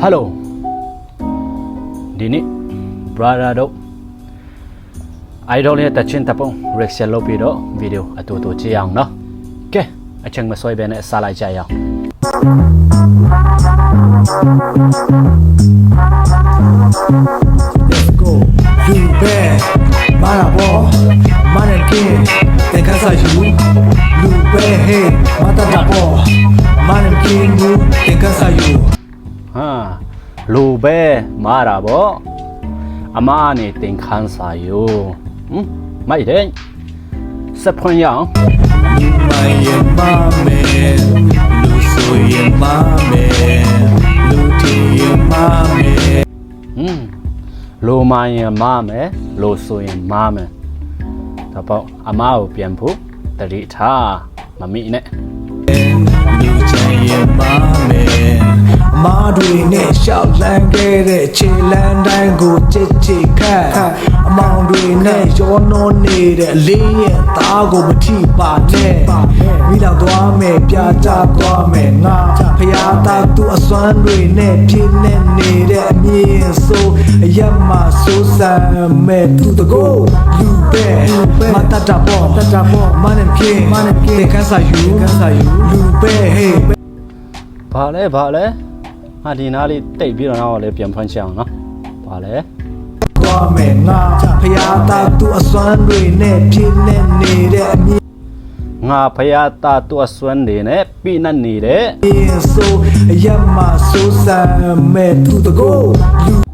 Hello ဒီနေ့ brother တို့ idol ရဲ့တချင်းတပုံ reaction လုပ်ပြီးတော့ video အတူတူကြည့်အောင်နော်ကဲအချိန်မဆွဲဘဲနဲ့စလိုက်ကြရအောင် Let's go you bad marabo manen king ten casa you you bad hey mata dabo manen king you ten casa you ဟာလူပဲမာတာပေါ့အမအနေတင်ခန်းစာယူမိုက်တယ်စက်ဖွင့်ရအောင် my mame lu so ye mame lu ti ye mame လိုမှရင်မမယ်လိုဆိုရင်မမယ်ဒါပေါ့အမကိုပြန်ဖို့တတိထားမမိနဲ့ လူချင်ရဲ့မမဲအမားတွေနဲ့ရှောက်လန်းခဲ့တဲ့ခြေလန်းတိုင်းကိုချစ်ချစ်ခတ်အမောင်တွေနဲ့ရောနှောနေတဲ့လေးရဲ့သားကိုမထိပါနဲ့မိလောက်သွားမယ်ပြာချသွားမယ်ငါဖျားသားသူ့အစွမ်းတွေနဲ့ပြင်းနေနေတဲ့အမြင်ဆိုအယက်မှာဆိုးဆန်မဲ့သူတကိုလူပဲမတတ်တာပေါ့မနဲ့ပြင်းတဲ့ခန်းစာယူလူပဲဟေးဘာလဲဟာဒီနားလေးတိတ်ပြီးတော့လည်းပြန်ဖွင့်ချအောင်နော်ဘာလဲသွားမယ်ငါဖျားသားသူ့အစွမ်းတွေနဲ့ပြင်းနေနေတဲ့အမြင်ငါဖယားသားသူ့အစွမ်းတွေနဲ့ပြင်းနေတဲ့ဆိုအယက်မှာဆိုးဆန်မဲ့သူတကိုလူ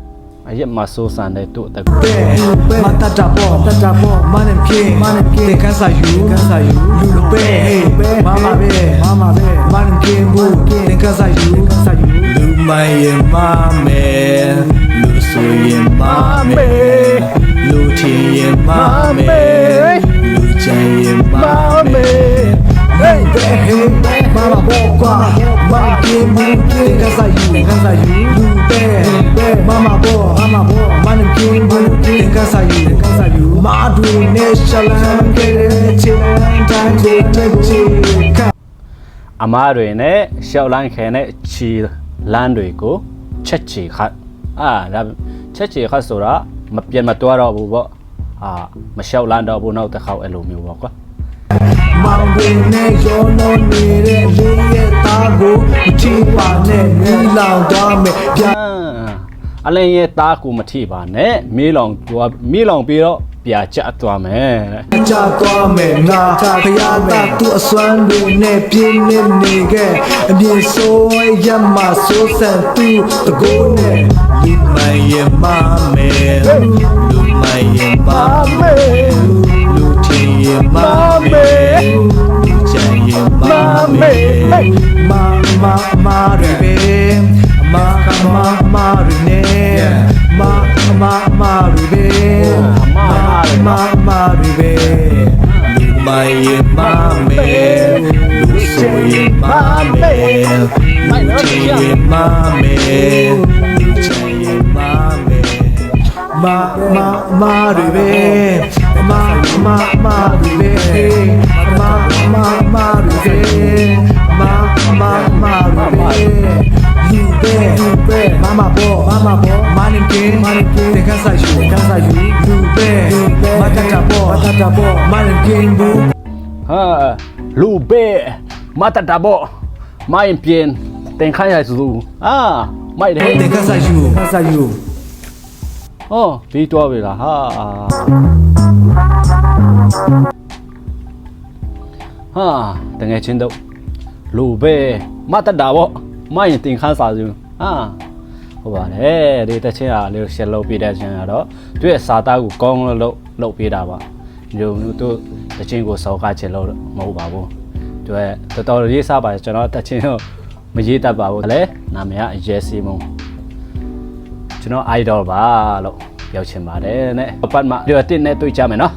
အရက်မှာစိုးစံတဲ့သူ့တကူမတတ်တာပေါ့မနဲ့ပြင်းတဲ့ခန်းစာယူလူပဲမမပဲမနဲ့ပြင်းဘူးတဲ့ခန်းစာယူလူမရဲ့မမဲလူဆိုရဲ့မမဲလူထင်ရဲ့မမဲလူချင်ရဲ့မမဲ Hey hey mama boa mama game game casa you you bad mama boa mama game game casa you ma do ne shalan ke chilan tan ko အမားတွေနဲ့ရှောက်လန်းခဲနဲ့ချီလန်းတွေကိုချက်ချီခတ်ဒါချက်ချီခတ်ဆိုတာမပြတ်မတွားတော့ဘူးပေါ့မရှောက်လန်းတော့ဘူးနောက်တစ်ခေါက်အဲ့လိုမျိုးပေါ့ကွာမောင်တွေနဲ့ရောနှောနေတဲ့လေးရဲ့သားကိုမထိပါနဲ့မီးလောင်သွားမယ်အလင်းရဲ့သားကိုမထိပါနဲ့မီးလောင်ပြီးတော့ပြာကျသွားမယ်ကျသွားမယ်ငါဖျားသားသူ့အစွမ်းတွေနဲ့ပြင်းနေခဲ့အမြင်ဆိုးရမဆိုးဆန်သူ့တကိုးနဲ့လူမရဲ့မမဲလူမရဲ့မမဲလူထင်ရဲ့မမဲလူချင်ရဲ့မမဲမတွေပဲမတွေနဲ့မတွေပဲမတွေပဲလူမရဲ့မမဲလူဆိုရဲ့မမဲလူချင်ရဲ့မမဲလူချင်ရဲ့မမဲမတွေပဲမတွေပဲမတွေပဲyou bad mama bo manin king te casa you you bad matata bo manin king bu လူပဲမတတဘောမိုင်းပြင်းတင်ခိုင်းရစုမိုက်တယ် te casa you ပြီးတော့ပြီလားတကယ်ချင်းတော့လူပဲမတတဘောမိုင်းတင်ခန်းစာစုဟုတ်ပါတယ်ဒီတချင်းအားလေးရှယ်လုပ်ပေးတဲ့ချင်းကတော့သူ့ရဲ့စာသားကိုကောင်းလို့လုပ်ပေးတာပါမျိုးသူတချင်းကိုစော်ကားချင်လို့မဟုတ်ပါဘူးသူကတော်တော်ရေးစားပါတယ်ကျွန်တော်တချင်းကိုမရေးတတ်ပါဘူးလေနာမည်ကအရဲစီမုံကျွန်တော် idol ပါလို့ပြောချင်ပါတယ်နဲ့ပတ်မှာဒီအတစ်နဲ့တွေ့ကြမယ်နော်